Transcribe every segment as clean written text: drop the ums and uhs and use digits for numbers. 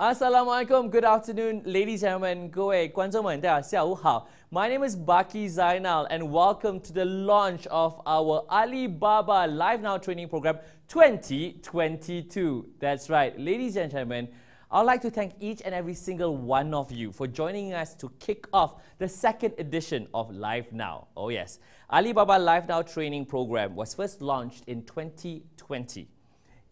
Assalamualaikum, good afternoon, ladies and gentlemen, 各位观众们，大家下午好。My name is Baki Zainal and welcome to the launch of our Alibaba Live Now Training Program 2022. That's right, ladies and gentlemen, I'd like to thank each and every single one of you for joining us to kick off the second edition of Live Now. Oh yes, Alibaba Live Now Training Program was first launched in 2020.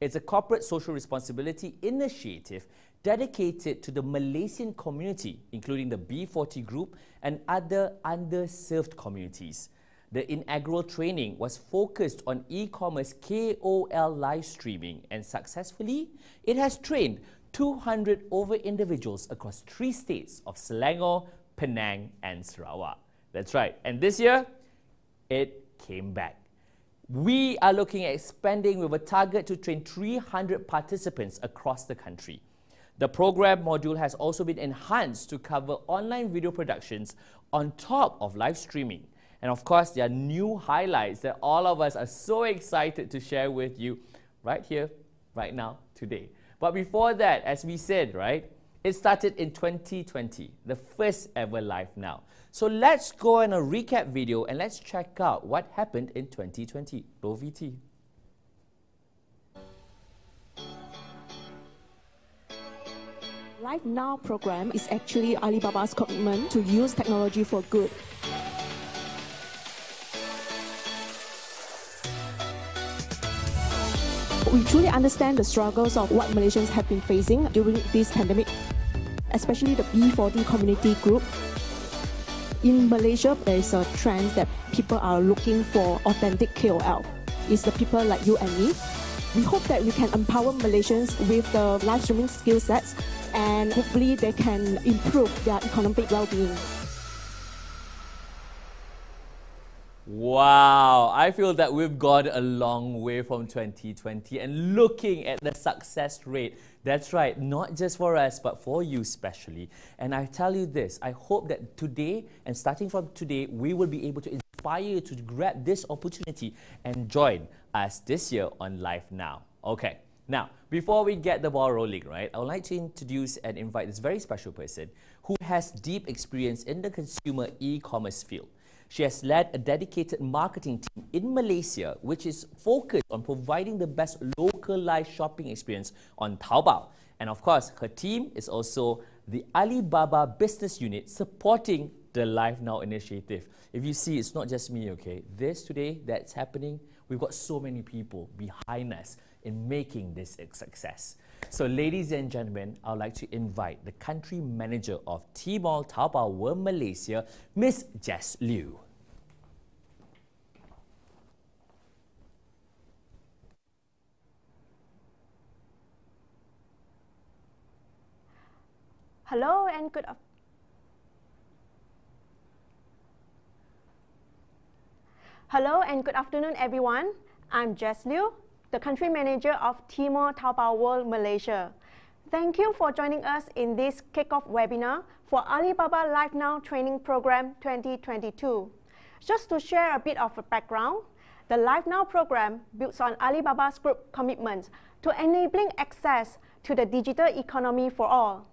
It's a corporate social responsibility initiative dedicated to the Malaysian community, including the B40 group and other underserved communities. The inaugural training was focused on e-commerce KOL live streaming, and successfully, it has trained 200 over individuals across 3 states of Selangor, Penang and Sarawak. That's right, and this year, it came back. We are looking at expanding with a target to train 300 participants across the country. The program module has also been enhanced to cover online video productions on top of live streaming. And of course, there are new highlights that all of us are so excited to share with you right here, right now, today. But before that, as we said, right, it started in 2020, the first ever Live Now. So let's go on a recap video and let's check out what happened in 2020. Go VT. Live Now program is actually Alibaba's commitment to use technology for good. We truly understand the struggles of what Malaysians have been facing during this pandemic, especially the B40 community group. In Malaysia, there is a trend that people are looking for authentic KOL. It's the people like you and me. We hope that we can empower Malaysians with the live streaming skill sets, and hopefully they can improve their economic well-being. Wow, I feel that we've got a long way from 2020 and looking at the success rate. That's right, not just for us, but for you especially. And I tell you this, I hope that today and starting from today, we will be able to inspire you to grab this opportunity and join us this year on Live Now. Okay, now, before we get the ball rolling, right, I would like to introduce and invite this very special person who has deep experience in the consumer e-commerce field. She has led a dedicated marketing team in Malaysia, which is focused on providing the best localized shopping experience on Taobao. And of course, her team is also the Alibaba business unit supporting the Live Now initiative. If you see, it's not just me, okay? This today that's happening, we've got so many people behind us in making this a success. So ladies and gentlemen, I would like to invite the country manager of Tmall Taobao World Malaysia, Miss Jess Liu. Hello and good afternoon, everyone. I'm Jess Liu, the country manager of Tmall Taobao World Malaysia. Thank you for joining us in this kickoff webinar for Alibaba Live Now Training Program 2022. Just to share a bit of a background, the Live Now program builds on Alibaba's group commitment to enabling access to the digital economy for all.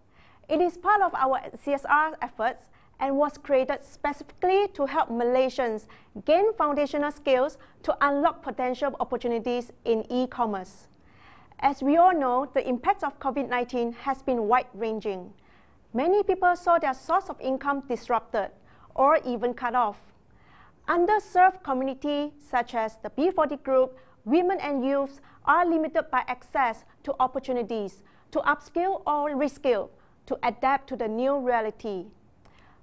It is part of our CSR efforts and was created specifically to help Malaysians gain foundational skills to unlock potential opportunities in e-commerce. As we all know, the impact of COVID-19 has been wide-ranging. Many people saw their source of income disrupted or even cut off. Underserved communities such as the B40 group, women and youths are limited by access to opportunities to upskill or reskill to adapt to the new reality.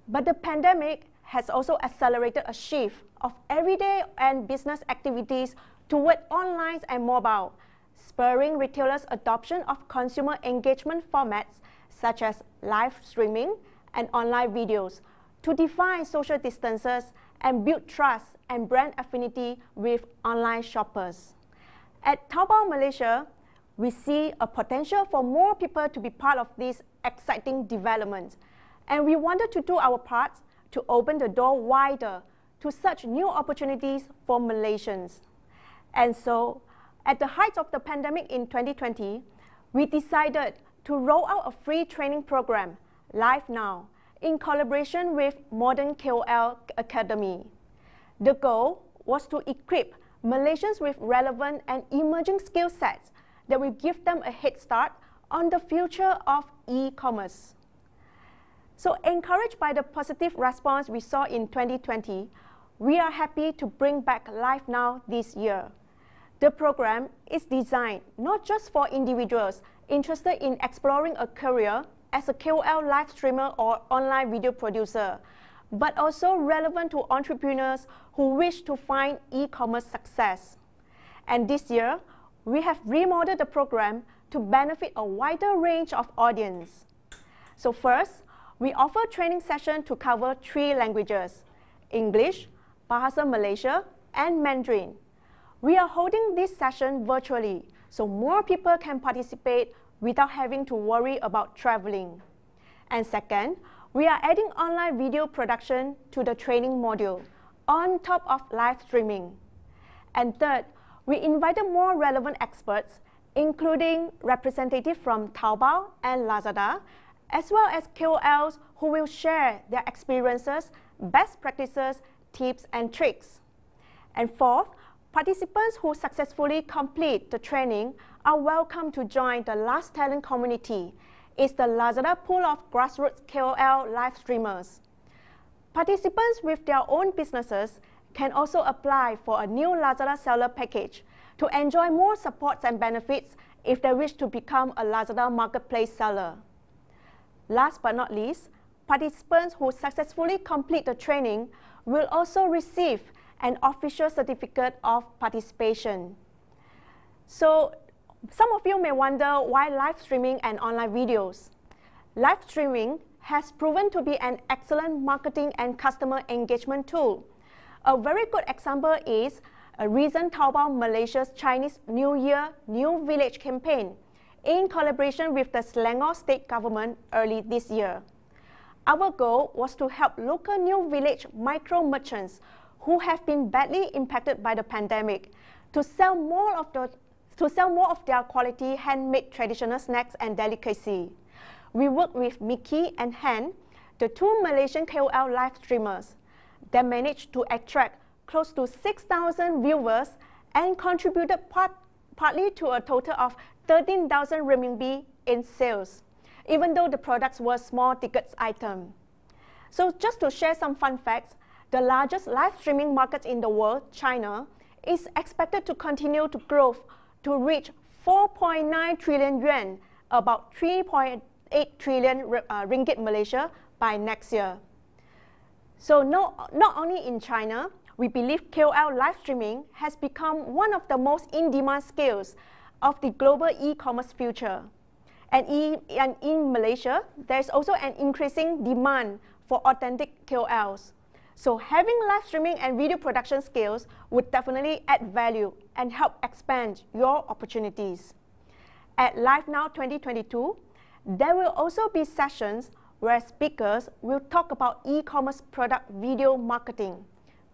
But the pandemic has also accelerated a shift of everyday and business activities toward online and mobile, spurring retailers' adoption of consumer engagement formats such as live streaming and online videos to define social distances and build trust and brand affinity with online shoppers. At Taobao Malaysia, we see a potential for more people to be part of this exciting development. And we wanted to do our part to open the door wider to such new opportunities for Malaysians. And so, at the height of the pandemic in 2020, we decided to roll out a free training program, Live Now, in collaboration with Modern KOL Academy. The goal was to equip Malaysians with relevant and emerging skill sets that will give them a head start on the future of e-commerce. So encouraged by the positive response we saw in 2020, we are happy to bring back Live Now this year. The program is designed not just for individuals interested in exploring a career as a KOL live streamer or online video producer, but also relevant to entrepreneurs who wish to find e-commerce success. And this year, we have remodeled the program to benefit a wider range of audience. So first, we offer training sessions to cover 3 languages: English, Bahasa Malaysia, and Mandarin. We are holding this session virtually, so more people can participate without having to worry about traveling. And second, we are adding online video production to the training module on top of live streaming. And third, we invited more relevant experts, including representatives from Taobao and Lazada, as well as KOLs who will share their experiences, best practices, tips, and tricks. And fourth, participants who successfully complete the training are welcome to join the Last Talent community. It's the Lazada pool of grassroots KOL live streamers. Participants with their own businesses can also apply for a new Lazada seller package to enjoy more supports and benefits if they wish to become a Lazada marketplace seller. Last but not least, participants who successfully complete the training will also receive an official certificate of participation. So, some of you may wonder why live streaming and online videos. Live streaming has proven to be an excellent marketing and customer engagement tool. A very good example is a recent Taobao Malaysia's Chinese New Year New Village campaign in collaboration with the Selangor state government early this year. Our goal was to help local New Village micro merchants who have been badly impacted by the pandemic to sell more of their quality handmade traditional snacks and delicacy. We worked with Mickey and Han, the 2 Malaysian KOL live streamers. They managed to attract close to 6,000 viewers and contributed partly to a total of 13,000 RMB in sales, even though the products were small ticket items. So just to share some fun facts, the largest live streaming market in the world, China, is expected to continue to grow to reach 4.9 trillion yuan, about 3.8 trillion ringgit Malaysia by next year. So not only in China, we believe KOL live streaming has become one of the most in-demand skills of the global e-commerce future. And in Malaysia, there's also an increasing demand for authentic KOLs. So having live streaming and video production skills would definitely add value and help expand your opportunities. At Live Now 2022, there will also be sessions where speakers will talk about e-commerce product video marketing.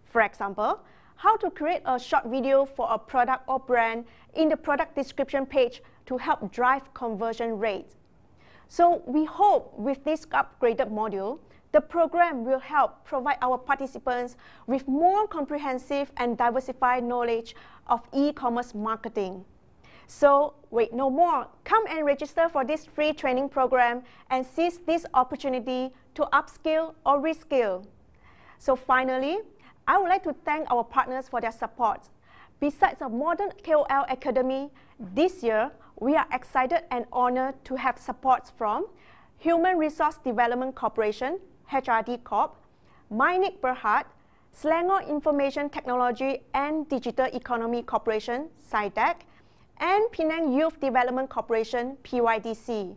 For example, how to create a short video for a product or brand in the product description page to help drive conversion rate. So we hope with this upgraded module, the program will help provide our participants with more comprehensive and diversified knowledge of e-commerce marketing. So wait no more, come and register for this free training program and seize this opportunity to upskill or reskill. So finally, I would like to thank our partners for their support. Besides a Modern KOL Academy, this year we are excited and honored to have support from Human Resource Development Corporation, HRD Corp, Mynick Berhad, Selangor Information Technology and Digital Economy Corporation, SIDEC, and Penang Youth Development Corporation, PYDC.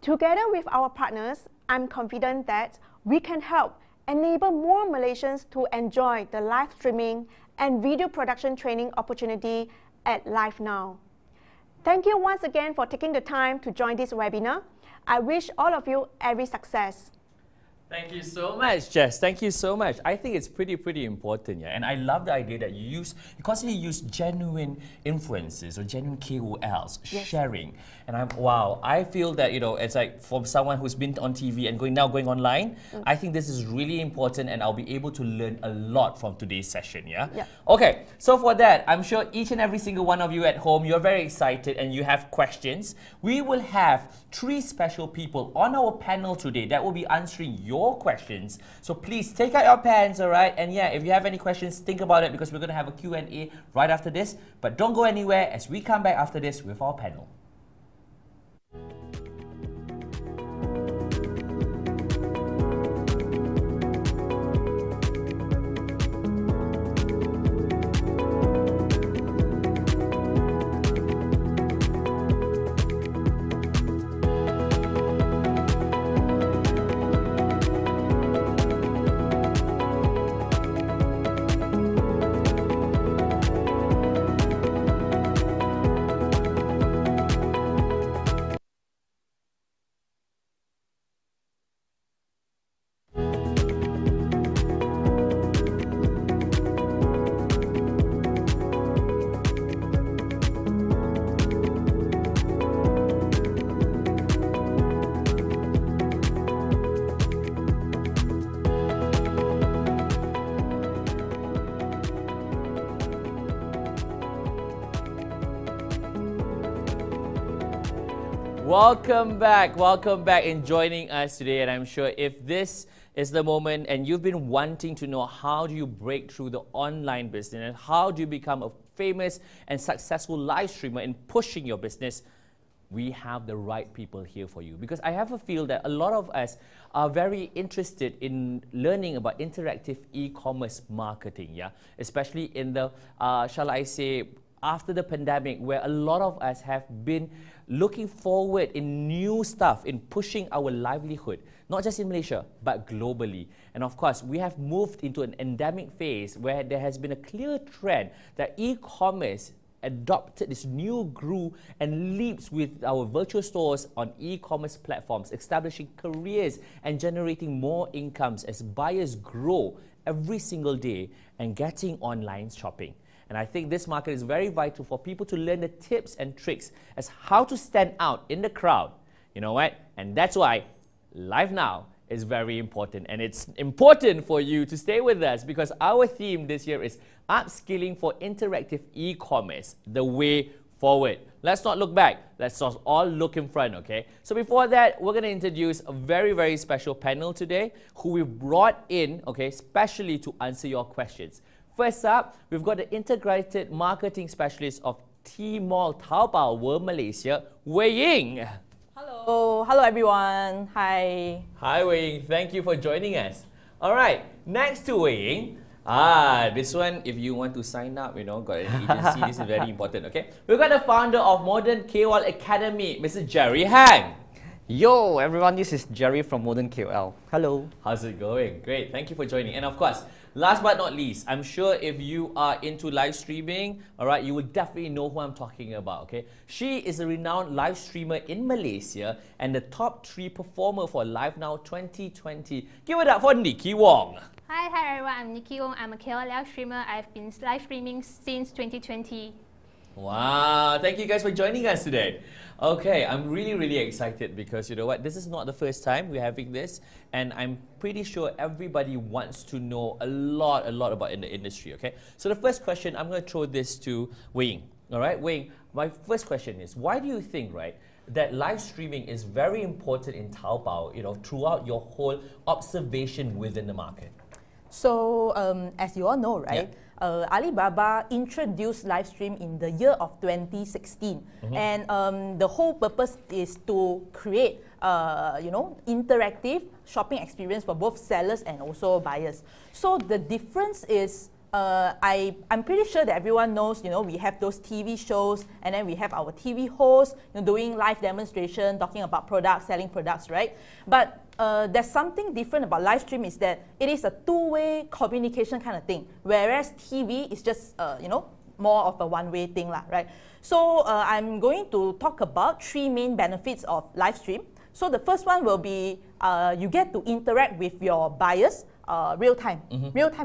Together with our partners, I'm confident that we can help enable more Malaysians to enjoy the live streaming and video production training opportunity at Live Now. Thank you once again for taking the time to join this webinar. I wish all of you every success. Thank you so much, Jess. Thank you so much. I think it's pretty important, yeah. And I love the idea that you constantly use genuine influencers or genuine KOLs sharing. And I feel that, you know, it's like for someone who's been on TV and going online, I think this is really important, and I'll be able to learn a lot from today's session, yeah? Okay, so for that, I'm sure each and every single one of you at home, you're very excited and you have questions. We will have 3 special people on our panel today that will be answering your questions. So please take out your pens, all right? And yeah, if you have any questions, think about it, because we're going to have a Q&A right after this. But don't go anywhere as we come back after this with our panel. Welcome back in joining us today. And I'm sure if this is the moment and you've been wanting to know how do you break through the online business and how do you become a famous and successful live streamer in pushing your business, we have the right people here for you. Because I have a feel that a lot of us are very interested in learning about interactive e-commerce marketing, yeah, especially in the, shall I say, after the pandemic, where a lot of us have been looking forward in new stuff, in pushing our livelihood, not just in Malaysia, but globally. And of course, we have moved into an endemic phase where there has been a clear trend that e-commerce adopted this new groove and leaps with our virtual stores on e-commerce platforms, establishing careers and generating more incomes as buyers grow every single day and getting online shopping. And I think this market is very vital for people to learn the tips and tricks as how to stand out in the crowd. You know what? And that's why Live Now is very important. And it's important for you to stay with us, because our theme this year is upskilling for interactive e-commerce, the way forward. Let's not look back. Let's all look in front, okay? So before that, we're going to introduce a very special panel today who we brought in, okay, especially to answer your questions. First up, we've got the Integrated Marketing Specialist of Tmall Taobao World Malaysia, Wei Ying. Hello everyone. Hi. Hi Wei Ying, thank you for joining us. All right, next to Wei Ying, this one, if you want to sign up, you know, got an agency, this is very important, okay? We've got the founder of Modern KOL Academy, Mr. Jerry Hang. Yo everyone, this is Jerry from Modern KOL. Hello. How's it going? Great, thank you for joining. And of course, last but not least, I'm sure if you are into live streaming, all right, you will definitely know who I'm talking about, okay? She is a renowned live streamer in Malaysia and the top 3 performer for Live Now 2020. Give it up for Nikki Wong. Hi everyone, I'm Nikki Wong. I'm a KOL live streamer. I've been live streaming since 2020. Wow, thank you guys for joining us today. Okay, I'm really excited because you know what, this is not the first time we're having this, and I'm pretty sure everybody wants to know a lot about in the industry, okay? So the first question, I'm going to throw this to Wei Ying. All right, Wei Ying, my first question is, why do you think, right, that live streaming is very important in Taobao, you know, throughout your whole observation within the market? So, as you all know, right, Alibaba introduced live stream in the year of 2016, and the whole purpose is to create, you know, interactive shopping experience for both sellers and also buyers. So the difference is, I'm pretty sure that everyone knows, you know, we have those TV shows, and then we have our TV hosts, you know, doing live demonstration, talking about products, selling products, right? But there's something different about live stream is that it is a two-way communication kind of thing, whereas TV is just, you know, more of a one-way thing, right? So I'm going to talk about 3 main benefits of live stream. So the first one will be you get to interact with your buyers real-time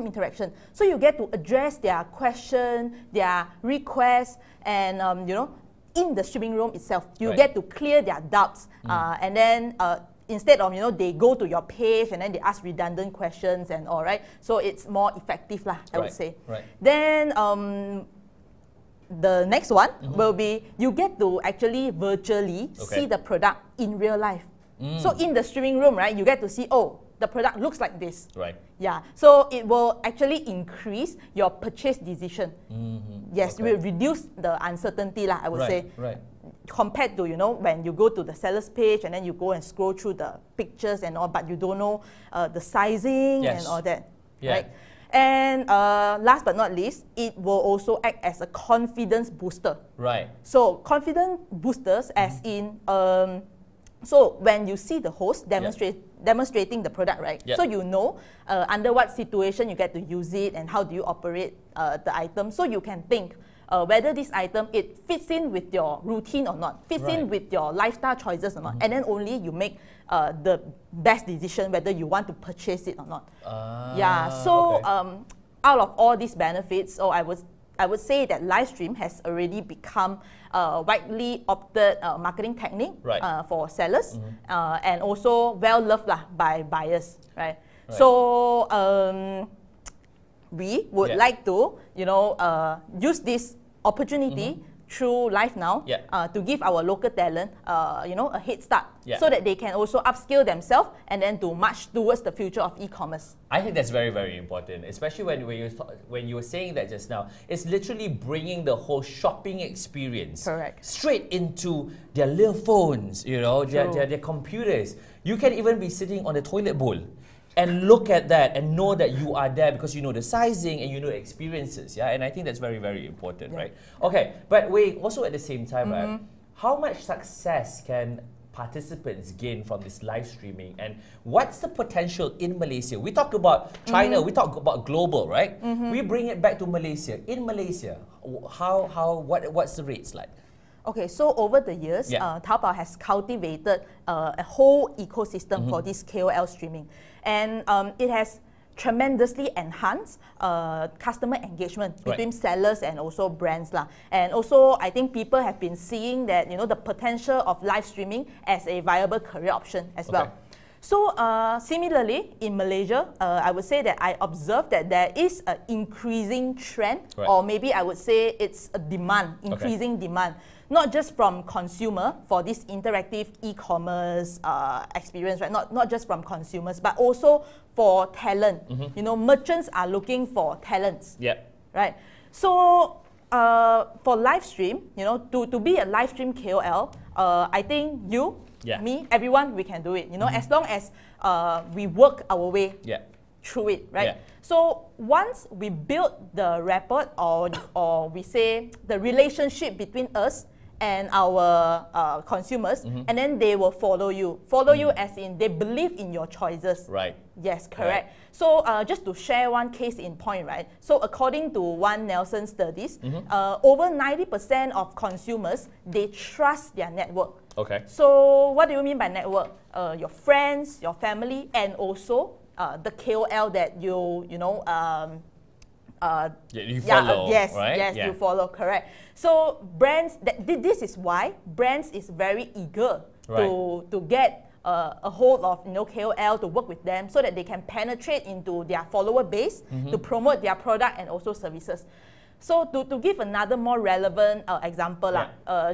interaction. So you get to address their question, their requests, and in the streaming room itself, you get to clear their doubts, and then instead of they go to your page and then they ask redundant questions and all, right? So it's more effective lah, I would say. Then the next one will be you get to actually virtually see the product in real life. So in the streaming room, right, you get to see, oh, the product looks like this. Right. Yeah. So it will actually increase your purchase decision. Yes, it will reduce the uncertainty lah, I would say. Right. Compared to when you go to the seller's page and then you go and scroll through the pictures and all, but you don't know the sizing and all that. Right. And last but not least, it will also act as a confidence booster. Right. So confidence boosters, as in, so when you see the host demonstrating the product, right? So you know under what situation you get to use it and how do you operate the item. So you can think whether this item, it fits in with your routine or not, fits in with your lifestyle choices or not, and then only you make the best decision whether you want to purchase it or not. Yeah, so out of all these benefits, so I would say that live stream has already become a widely opted marketing technique for sellers, and also well loved by buyers, right? So we would like to use this opportunity through Live Now to give our local talent a head start, so that they can also upskill themselves and then to march towards the future of e-commerce. I think that's very, very important, especially when you were saying that just now. It's literally bringing the whole shopping experience straight into their little phones, their computers. You can even be sitting on the toilet bowl and look at that and know that you are there because you know the sizing and you know the experiences, and I think that's very, very important, right? Okay, but wait, also at the same time, right, how much success can participants gain from this live streaming, and what's the potential in Malaysia? We talk about China, we talk about global, right? We bring it back to Malaysia. In Malaysia, what's the rates like? Okay, so over the years, Taobao has cultivated a whole ecosystem for this KOL streaming. And it has tremendously enhanced customer engagement between sellers and also brands lah. And also, I think people have been seeing that the potential of live streaming as a viable career option as well. So similarly, in Malaysia, I would say that I observed that there is an increasing trend, or maybe I would say it's a demand, increasing demand. Not just from consumer for this interactive e-commerce experience, right? Not just from consumers, but also for talent. Merchants are looking for talents. Right. So for live stream, to be a live stream KOL, I think you, me, everyone, we can do it. As long as we work our way through it, right? So once we build the rapport, or we say the relationship between us and our consumers, and then they will follow you. Follow you as in they believe in your choices. Right. Yes, correct. So just to share one case in point, right? So according to one Nielsen studies, over 90% of consumers, they trust their network. Okay. So what do you mean by network? Your friends, your family, and also the KOL that you follow, you follow, correct. So brands, this is why brands is very eager to get a hold of KOL, to work with them so that they can penetrate into their follower base to promote their product and also services. So to give another more relevant example,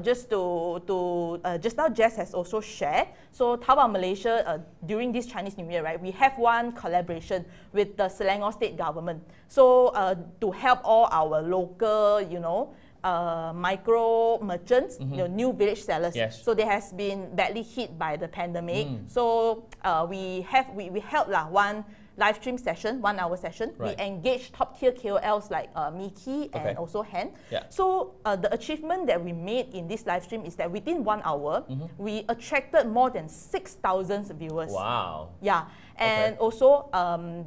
just now Jess has also shared. So Taobao Malaysia, during this Chinese New Year, right, we have one collaboration with the Selangor State Government. So to help all our local, micro merchants, new village sellers. So they has been badly hit by the pandemic. So we held one live stream session, 1 hour session. We engaged top tier KOLs like Miki and also Han. So the achievement that we made in this live stream is that within 1 hour, we attracted more than 6,000 viewers. Wow. Yeah. And also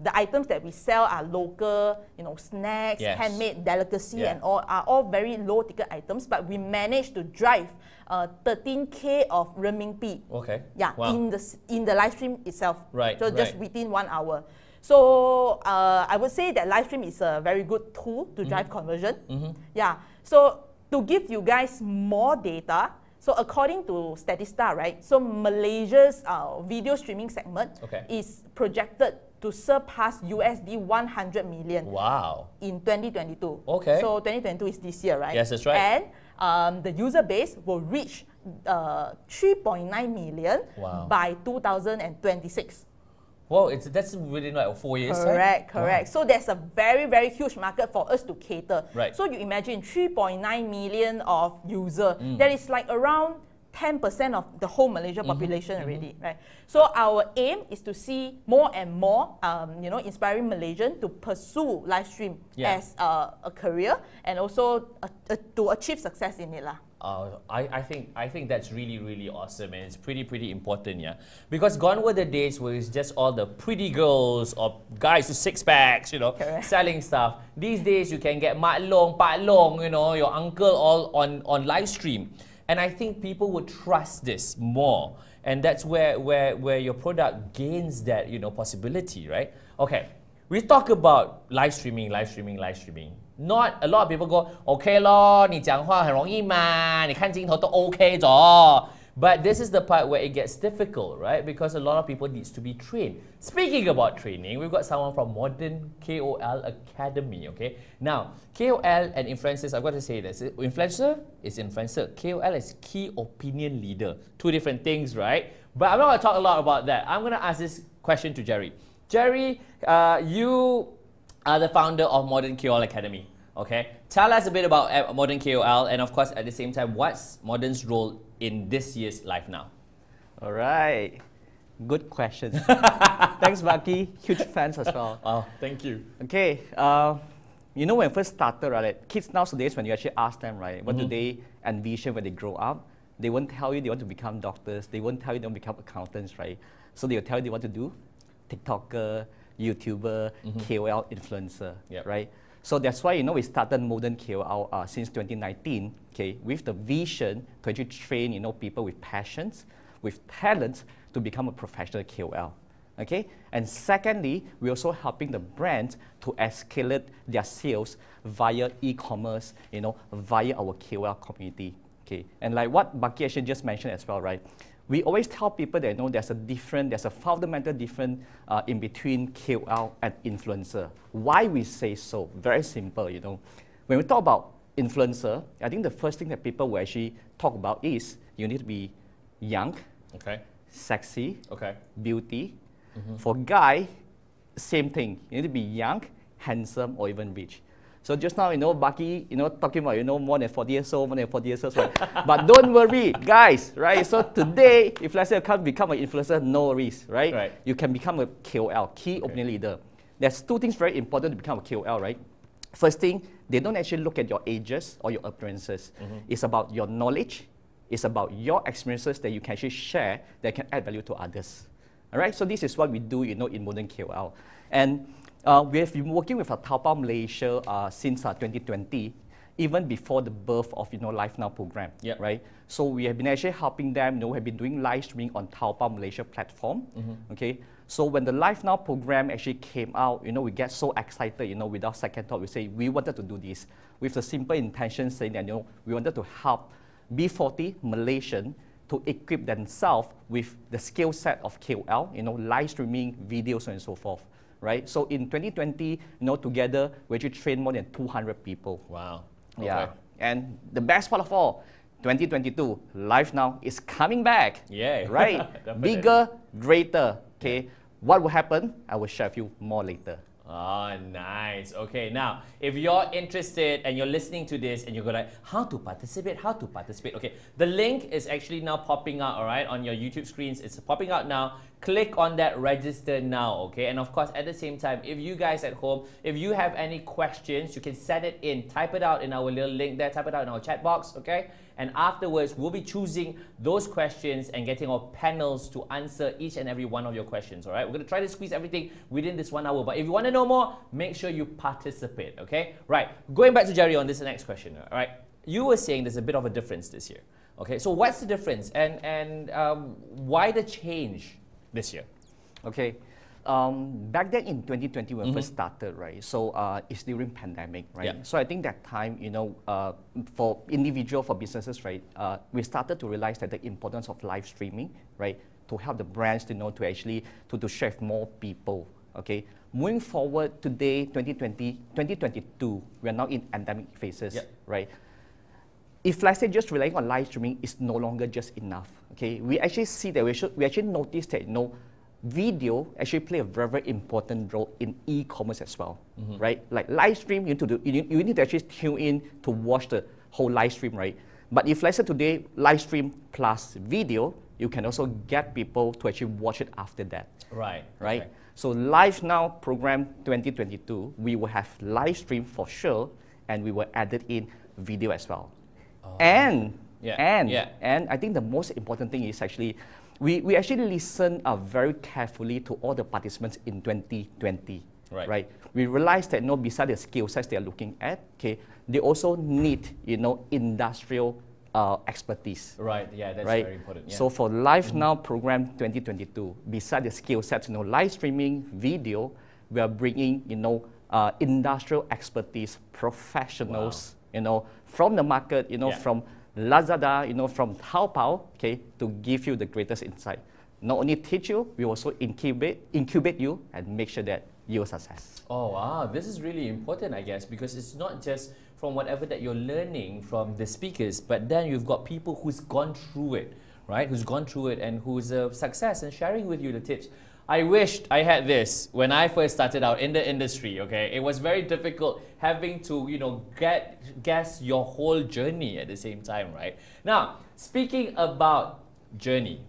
the items that we sell are local, snacks, handmade delicacy, and all are all very low ticket items, but we managed to drive 13K of renminbi. Okay. Yeah, Wow. in the live stream itself. Right, So just right. within 1 hour. So I would say that live stream is a very good tool to drive conversion. Yeah. So to give you guys more data, so according to Statista, right? So Malaysia's video streaming segment is projected to surpass USD 100 million. Wow. In 2022. Okay. So 2022 is this year, right? Yes, that's right. And the user base will reach 3.9 million by 2026. Well, that's within like 4 years. Correct, correct. Wow. So there's a very, very huge market for us to cater. Right. So you imagine 3.9 million of user. That is like around 10% of the whole Malaysia population already, right? So our aim is to see more and more, inspiring Malaysians to pursue live stream as a career and also to achieve success in it, lah. I think that's really, really awesome, and it's pretty important, yeah. Because gone were the days where it's just all the pretty girls or guys with six packs, selling stuff. These days you can get mak long, pak long, your uncle all on live stream. And I think people would trust this more. And that's where your product gains that, possibility, right? Okay, we talk about live streaming. Not a lot of people go, okay 咯，你讲话很容易嘛，你看镜头都 OK 咗。But this is the part where it gets difficult, right? Because a lot of people needs to be trained. Speaking about training, we've got someone from Modern KOL Academy, okay? Now, KOL and influencers, I've got to say this. Influencer is influencer. KOL is key opinion leader. Two different things, right? But I'm not going to talk a lot about that. I'm going to ask this question to Jerry. Jerry, you are the founder of Modern KOL Academy, okay? Tell us a bit about Modern KOL, and of course, at the same time, what's Modern's role in this year's Live Now? All right. Good question. Thanks, Baki. Huge fans as well. Oh, thank you. Okay. When I first started, right, kids nowadays, when you actually ask them, right, what do they envision when they grow up, they won't tell you they want to become doctors. They won't tell you they want to become accountants, right? So they'll tell you they want to do TikToker, YouTuber, KOL influencer, right? So that's why, we started Modern KOL since 2019, okay, with the vision to actually train, people with passions, with talents to become a professional KOL, okay? And secondly, we're also helping the brands to escalate their sales via e-commerce, via our KOL community, okay? And like what Baki actually just mentioned as well, right? We always tell people that there's a fundamental difference in between KOL and influencer. Why we say so? Very simple, When we talk about influencer, I think the first thing that people will actually talk about is you need to be young, sexy, beauty. For guy, same thing. You need to be young, handsome, or even rich. So just now, Baki, talking about, more than 40 years old, right? But don't worry, guys, right? So today, if let's say you can't become an influencer, no worries, right? You can become a KOL, key opinion leader. There's two things very important to become a KOL, right? First thing, they don't actually look at your ages or your appearances. It's about your knowledge. It's about your experiences that you can actually share that can add value to others. All right? So this is what we do, in Modern KOL. And we have been working with Taobao Malaysia since 2020, even before the birth of Live Now program, right? So we have been actually helping them. We have been doing live streaming on Taobao Malaysia platform, okay? So when the Live Now program actually came out, we get so excited, without second thought, we say we wanted to do this with the simple intention saying that we wanted to help B40 Malaysian to equip themselves with the skill set of KOL, live streaming, videos, and so forth. Right? So in 2020, together, we actually trained more than 200 people. Wow. Yeah. And the best part of all, 2022, Live Now is coming back. Yeah. Right? Bigger, greater. Okay. What will happen? I will share with you more later. Oh, nice. Okay, now, if you're interested and you're listening to this and you're going like, how to participate? Okay, the link is actually now popping out, all right, on your YouTube screens. It's popping out now. Click on that register now, okay? And of course, at the same time, if you guys at home, if you have any questions, you can send it in. Type it out in our little link there. Type it out in our chat box, okay? And afterwards, we'll be choosing those questions and getting our panels to answer each and every one of your questions, all right? We're going to try to squeeze everything within this 1 hour. But if you want to know more, make sure you participate, okay? Right. Going back to Jerry on this next question, all right? You were saying there's a bit of a difference this year. Okay, so what's the difference and why the change this year? Okay. Back then in 2020 when we first started, right? So it's during pandemic, right? Yeah. So I think that time, you know, for individual, for businesses, right? We started to realize that the importance of live streaming, right? To help the brands to know to actually to share with more people. Okay. Moving forward today, 2022, we are now in endemic phases, right? If let's say just relying on live streaming is no longer just enough. Okay. We actually see that we actually notice that, you know, video actually play a very, very important role in e-commerce as well, right? Like live stream, you need to actually tune in to watch the whole live stream, right? But if let's say today, live stream plus video, you can also get people to actually watch it after that. Right. Right? Okay. So Live Now program 2022, we will have live stream for sure, and we will add it in video as well. And I think the most important thing is actually, we actually listen very carefully to all the participants in 2020. Right? We realized that, you know, besides the skill sets they are looking at, okay, they also need, you know, industrial expertise. Right, yeah, that's very important. Yeah. So for Live Now program 2022, besides the skill sets, you know, live streaming, video, we are bringing, you know, industrial expertise, professionals, you know, from the market, you know, from Lazada, you know, from Taobao, okay, to give you the greatest insight. Not only teach you, we also incubate you and make sure that you're success. Oh wow, this is really important, I guess, because it's not just from whatever that you're learning from the speakers, but then you've got people who's gone through it, right? Who's gone through it and who's a success and sharing with you the tips. I wished I had this when I first started out in the industry, okay? It was very difficult having to, you know, guess your whole journey at the same time, right? Now, speaking about journey,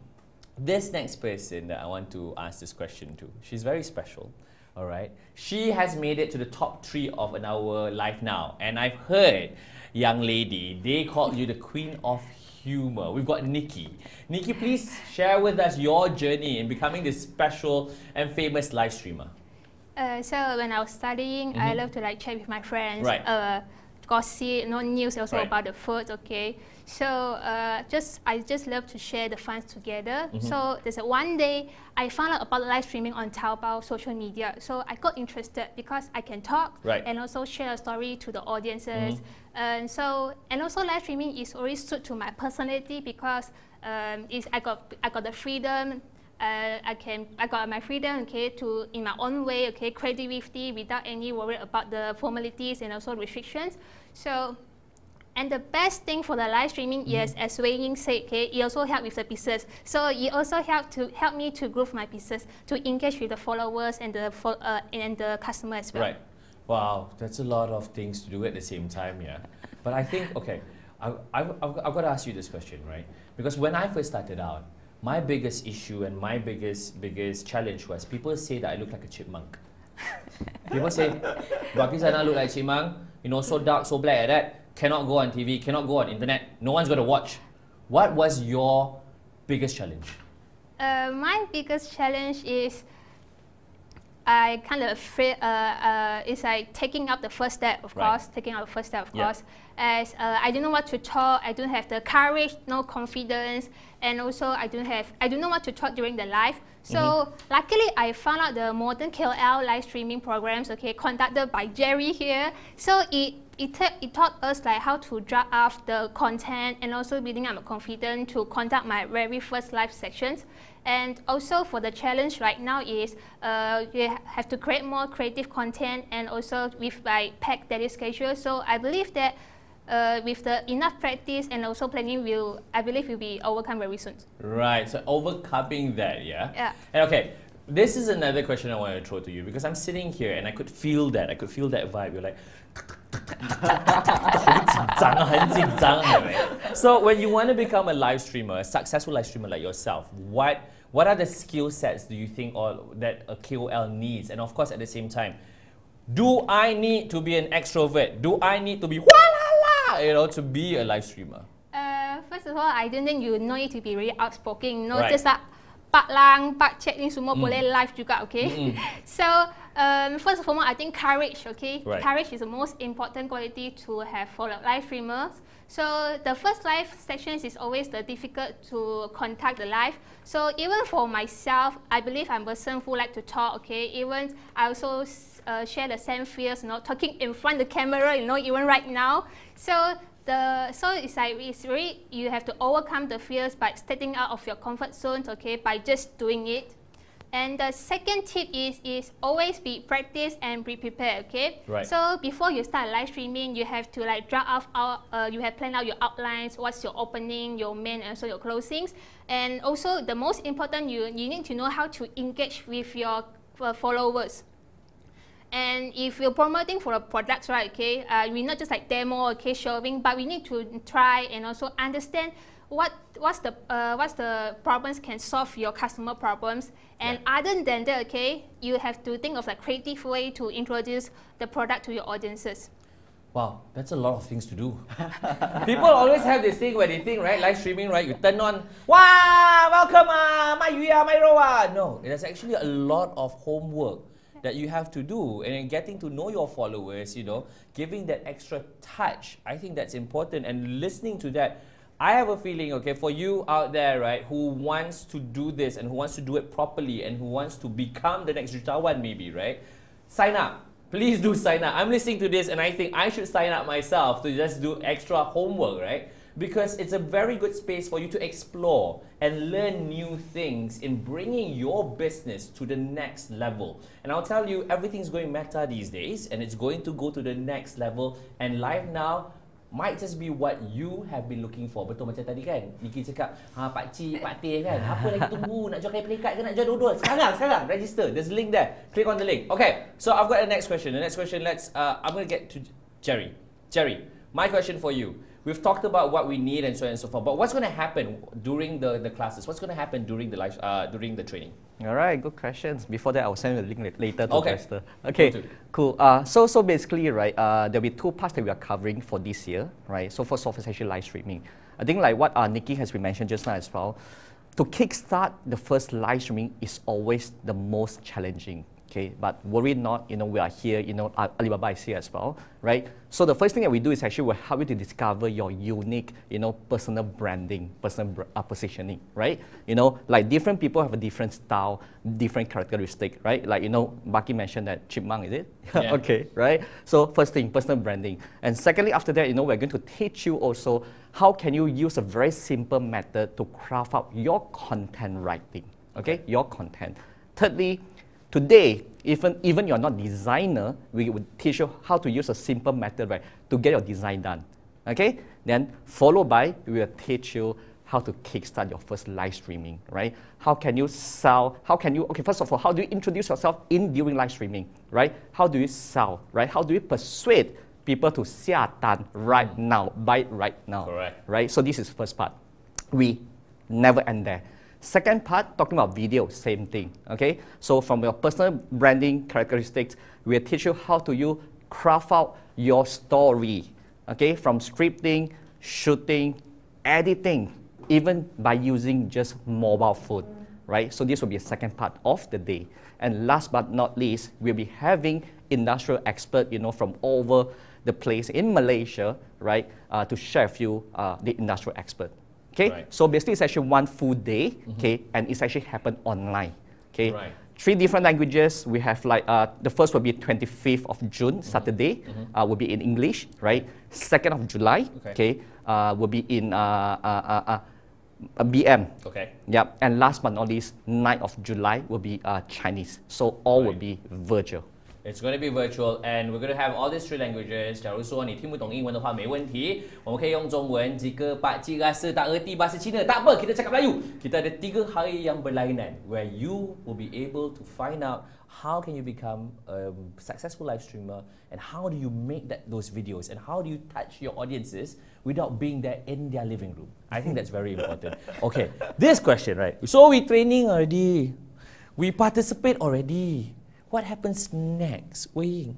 this next person that I want to ask this question to, she's very special. All right, she has made it to the top 3 of our Live Now, and I've heard, young lady, they called you the Queen of Humor. We've got Nikki. Nikki, please share with us your journey in becoming this special and famous live streamer. So when I was studying, I love to like chat with my friends, gossip, news also about the food. Okay, so I just love to share the fun together. So there's one day I found out about live streaming on Taobao social media. So I got interested because I can talk and also share a story to the audiences. And also live streaming is always suited to my personality because I got the freedom. I got my freedom, okay, to in my own way, okay, creativity without any worry about the formalities and also restrictions. So, and the best thing for the live streaming is, as Wei Ying said, okay, it also helps with the business. So it also help me to grow my business, to engage with the followers and the customer as well. Right. Wow, that's a lot of things to do at the same time, yeah. But I think, okay, I've got to ask you this question, right? Because when I first started out, my biggest issue and my biggest challenge was people say that I look like a chipmunk. People say, Baki Sana look like a chipmunk, you know, so dark, so black like that, cannot go on TV, cannot go on internet, no one's going to watch. What was your biggest challenge? My biggest challenge is I kind of afraid, it's like taking up the first step, of course, as I don't know what to talk, I don't have the courage, no confidence, and also I don't know what to talk during the live. So luckily I found out the modern KOL live streaming programs, okay, conducted by Jerry here. So it taught us like how to draft up the content and also building up my confidence to conduct my very first live sections. And also for the challenge right now is you have to create more creative content and also with my packed daily schedule. So I believe that with the enough practice and also planning, I believe will be overcome very soon. Right, so overcoming that, yeah? Yeah. And okay, this is another question I want to throw to you because I'm sitting here and I could feel that vibe. You're like, so when you want to become a live streamer, a successful live streamer like yourself, what are the skill sets do you think that a KOL needs? And of course, at the same time, do I need to be an extrovert? Do I need to be to be a live streamer? First of all, I don't think you need to be really outspoken. Just like Pak Lang, Pak Cek ni semua boleh live juga, okay? So First of all, I think courage, okay? Right. Courage is the most important quality to have for the live streamers. So the first live sections is always the difficult to contact the live. So even for myself, I believe I'm a person who like to talk, okay? Even I also share the same fears, you know, talking in front of the camera, you know, even right now. So it's like, it's really, you have to overcome the fears by stepping out of your comfort zone, okay, by just doing it. And the second tip is always be practice and be prepared, okay? Right. So before you start live streaming, you have to like draft out, you have planned out your outlines, what's your opening, your main, and also your closings. And also the most important, you need to know how to engage with your followers. And if you're promoting for a product, right, okay, we're not just like demo, okay, showing, but we need to try and also understand what's the problems can solve your customer problems. And other than that, okay, you have to think of a creative way to introduce the product to your audiences. Wow, that's a lot of things to do. People always have this thing where they think, right, live streaming, right, you turn on, wow, welcome, my Yuya, my Roa. No, there's actually a lot of homework that you have to do, and getting to know your followers, you know, giving that extra touch. I think that's important, and listening to that, I have a feeling, okay, for you out there, right, who wants to do this and who wants to do it properly and who wants to become the next Jutawan maybe, right, sign up. Please do sign up. I'm listening to this and I think I should sign up myself to just do extra homework, right? Because it's a very good space for you to explore and learn new things in bringing your business to the next level. And I'll tell you, everything's going meta these days and it's going to go to the next level, and Live Now might just be what you have been looking for. Betul macam tadi kan, Nikki cakap, Pak Cik, Pak Teh kan, apa lagi tunggu, nak jual kain pelikat ke nak jual dua-dua? Sekarang, register. There's a link there. Click on the link. Okay, so I've got the next question. The next question, I'm going to get to Jerry. Jerry, my question for you. We've talked about what we need and so on and so forth, but what's going to happen during the classes? What's going to happen during the training? All right, good questions. Before that, I'll send you the link later to Esther. Okay, cool. So basically, right, there'll be two parts that we are covering for this year, right? So first off is actually live streaming. I think like what Nikki has been mentioned just now as well, to kickstart the first live streaming is always the most challenging. Okay, but worry not, you know, we are here, you know, Alibaba is here as well, right? So the first thing that we do is actually we'll help you to discover your unique, you know, personal branding, personal positioning, right? You know, like different people have a different style, different characteristic, right? Like, you know, Baki mentioned that chipmunk, is it? Yeah. Okay, right? So first thing, personal branding. And secondly, after that, you know, we're going to teach you also how can you use a very simple method to craft out your content writing, okay? Your content. Thirdly, today, even you're not designer, we would teach you how to use a simple method, right, to get your design done. Okay? Then followed by, we will teach you how to kickstart your first live streaming, right? How can you sell? Okay, first of all, how do you introduce yourself during live streaming, right? How do you sell, right? How do you persuade people to 下单 right now, buy it right now? Correct. Right? So this is the first part. We never end there. Second part, talking about video, same thing, okay? So from your personal branding characteristics, we'll teach you how to you craft out your story, okay? From scripting, shooting, editing, even by using just mobile phone, right? So this will be a second part of the day. And last but not least, we'll be having industrial experts, you know, from all over the place in Malaysia, right, to share with you the industrial expert. Okay, right. So basically it's actually one full day, okay, and it's actually happened online, okay. Right. 3 different languages. We have like, the first will be 25th of June, Saturday, will be in English, right? 2nd of July, okay, will be in BM. Okay. Yep, and last but not least, 9th of July will be Chinese. So all will be virtual. It's going to be virtual, and we're going to have all these 3 languages. 假如说你听不懂英文的话，没问题，我们可以用中文。Jika Pak Cik rasa tak erti bahasa Cina, tak apa, kita cakap Melayu. Kita ada 3 hari yang berlainan, where you will be able to find out how can you become a successful live streamer, and how do you make those videos, and how do you touch your audiences without being there in their living room. I think that's very important. Okay, this question, right? So we training already, we participate already. What happens next, Wei Ying?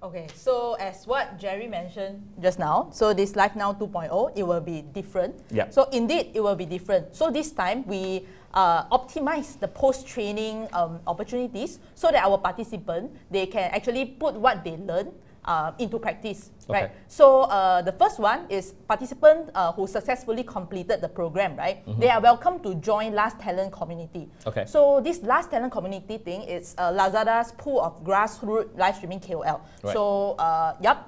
Okay, so as what Jerry mentioned just now, so this Live Now 2.0, it will be different. Yeah. So indeed, it will be different. So this time, we optimize the post-training opportunities so that our participants, they can actually put what they learn into practice. Okay. Right. So the first one is participants who successfully completed the program, right? They are welcome to join Last Talent community. Okay. So this Last Talent community thing is Lazada's pool of grassroots live streaming KOL. Right. So yep,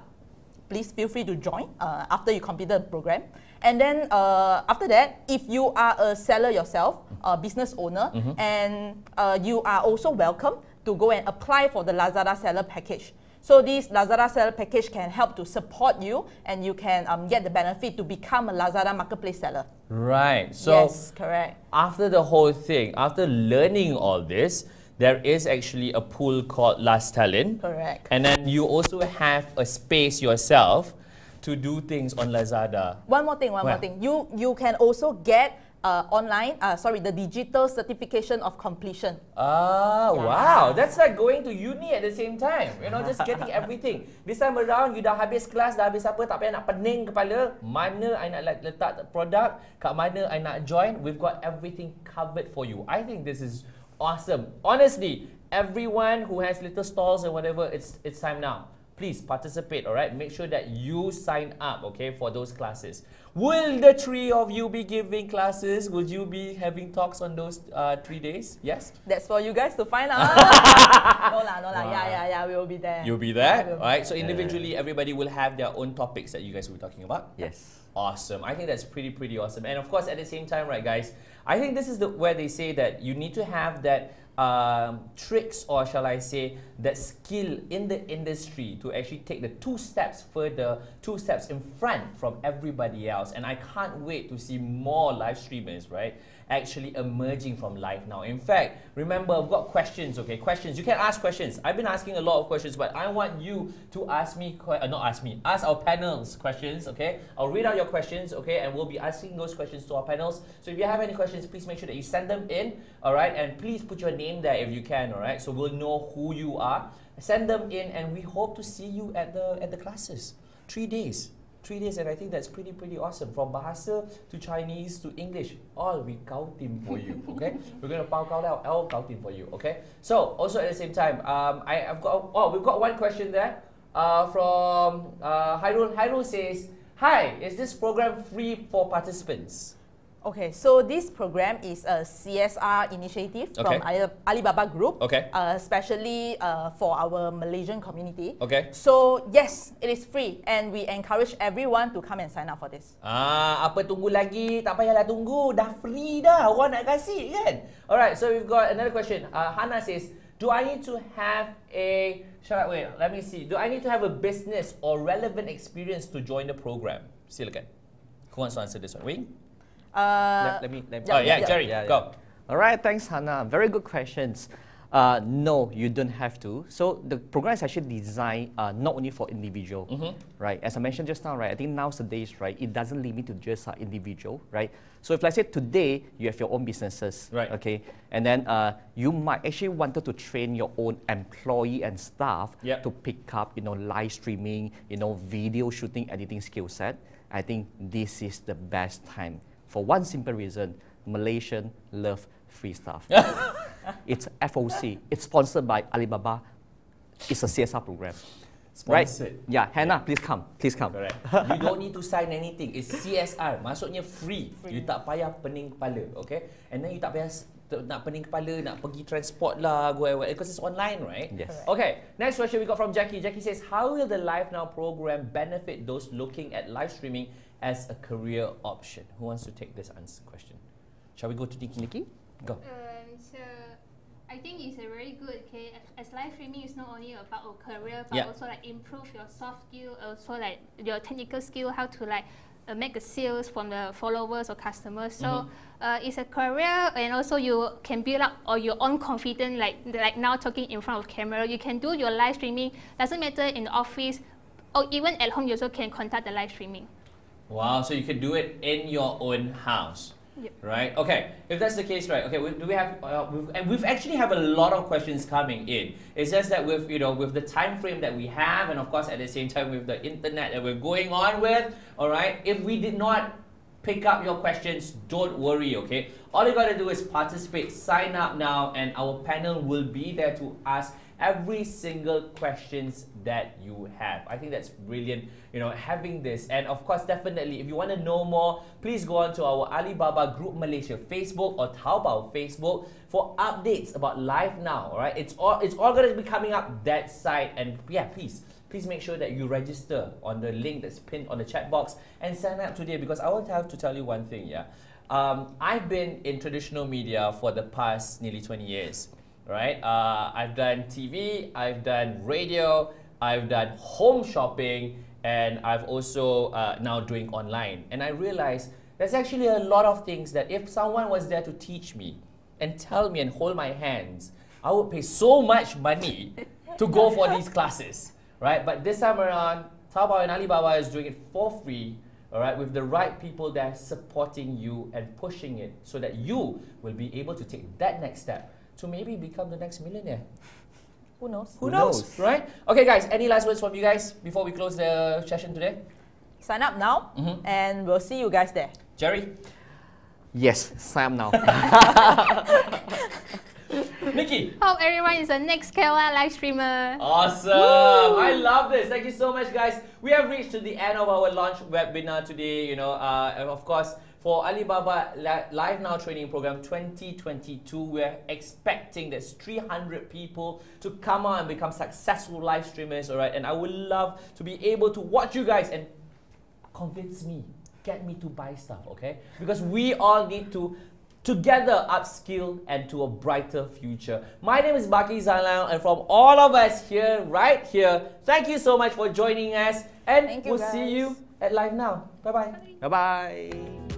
please feel free to join after you complete the program. And then after that, if you are a seller yourself, a business owner, and you are also welcome to go and apply for the Lazada Seller Package. So this Lazada Seller Package can help to support you, and you can get the benefit to become a Lazada Marketplace seller. Right. So yes, correct. after the whole thing, after learning all this, there is actually a pool called Last Talent. Correct. And then you also have a space yourself to do things on Lazada. One more thing. You can also get the digital certification of completion. Ah, wow. That's like going to uni at the same time. You know, just getting everything. This time around, you dah habis kelas, dah habis apa, tak payah nak pening kepala. Mana I nak letak produk, kat mana I nak join. We've got everything covered for you. I think this is awesome. Honestly, everyone who has little stalls or whatever, it's time now. Please participate, all right? Make sure that you sign up, okay, for those classes. Will the three of you be giving classes? Would you be having talks on those 3 days? Yes? That's for you guys to find out. No lah. Wow. Yeah, we will be there. You'll be there? All right, so individually, everybody will have their own topics that you guys will be talking about? Yes. Awesome. I think that's pretty awesome. And of course, at the same time, right, guys, I think this is where they say that you need to have that tricks, or shall I say, that skill in the industry to actually take the 2 steps further, 2 steps in front from everybody else. And I can't wait to see more live streamers, right, actually emerging from Live Now. In fact, remember, I've got questions, okay? Questions. You can ask questions. I've been asking a lot of questions, but I want you to ask me, ask our panels questions, okay? I'll read out your questions, okay? And we'll be asking those questions to our panels. So if you have any questions, please make sure that you send them in, all right? And please put your name there if you can, all right? So we'll know who you are. Send them in, and we hope to see you at the classes. 3 days. 3 days, and I think that's pretty awesome. From Bahasa to Chinese to English, all we counting for you, okay? We're gonna count out all counting for you, okay? So also at the same time, we've got one question there from Hairul. Hairul says, "Hi, is this program free for participants?" Okay, so this program is a CSR initiative from Alibaba Group, especially for our Malaysian community. Okay. So yes, it is free, and we encourage everyone to come and sign up for this. Apa tunggu lagi? Tak payahlah tunggu, dah free dah. Orang nak kasih kan? Alright, so we've got another question. Hannah says, do I need to have a let me see. Do I need to have a business or relevant experience to join the program? Silakan. Who wants to answer this one? Wing? Jerry, go. All right, thanks, Hannah. Very good questions. No, you don't have to. So the program is actually designed not only for individual, right? As I mentioned just now, right? I think nowadays, right, it doesn't limit to just individual, right? So if let's say today you have your own businesses, right? Okay, and then you might actually wanted to train your own employee and staff to pick up, live streaming, video shooting, editing skill set. I think this is the best time. For one simple reason, Malaysians love free stuff. It's FOC. It's sponsored by Alibaba. It's a CSR program. Sponsored. Right? Yeah, Hannah, please come. Please come. Correct. You don't need to sign anything. It's CSR. Maksudnya free. You tak payah pening kepala, okay? And then you tak payah nak pening kepala, nak pergi transport lah, because it's online, right? Yes. Okay, next question we got from Jackie. Jackie says, how will the Live Now program benefit those looking at live streaming as a career option? Who wants to take this question? Shall we go to Nikki? Go. So I think it's a very good, okay, as live streaming is not only about a career, but also like improve your soft skill, also like your technical skill, how to like make a sales from the followers or customers. So it's a career, and also you can build up or your own confidence, like now talking in front of camera. You can do your live streaming, doesn't matter in the office, or even at home you also can conduct the live streaming. Wow, so you can do it in your own house. Yep. Right. Okay. If that's the case, right? Okay. Do we have? We've actually have a lot of questions coming in. It's just that with with the time frame that we have, and of course at the same time with the internet that we're going on with. All right. If we did not pick up your questions, don't worry. Okay. All you gotta do is participate. Sign up now, and our panel will be there to ask every single questions that you have. I think that's brilliant, having this. And of course, definitely, if you want to know more, please go on to our Alibaba Group Malaysia Facebook or Taobao Facebook for updates about Live Now. All right, it's all going to be coming up that site. And yeah, please make sure that you register on the link that's pinned on the chat box and sign up today, because I will have to tell you one thing. Yeah, I've been in traditional media for the past nearly 20 years. Right? I've done TV, I've done radio, I've done home shopping, and I've also now doing online. And I realized there's actually a lot of things that if someone was there to teach me and tell me and hold my hands, I would pay so much money to go for these classes. Right? But this time around, Taobao and Alibaba is doing it for free. All right, with the right people there supporting you and pushing it so that you will be able to take that next step to maybe become the next millionaire. Who knows? Who knows, right? Okay, guys, any last words from you guys before we close the session today? Sign up now, and we'll see you guys there. Jerry? Yes, sign up now. Nikki? Hope everyone is the next KOL live streamer. Awesome! Woo! I love this. Thank you so much, guys. We have reached to the end of our launch webinar today. And of course, for Alibaba Live Now Training Program 2022, we're expecting there's 300 people to come out and become successful live streamers, all right? And I would love to be able to watch you guys and convince me, get me to buy stuff, okay? Because we all need to together upskill and to a brighter future. My name is Baki Zainal, and from all of us here, right here, thank you so much for joining us, and we'll see you at Live Now. Bye-bye. Bye-bye.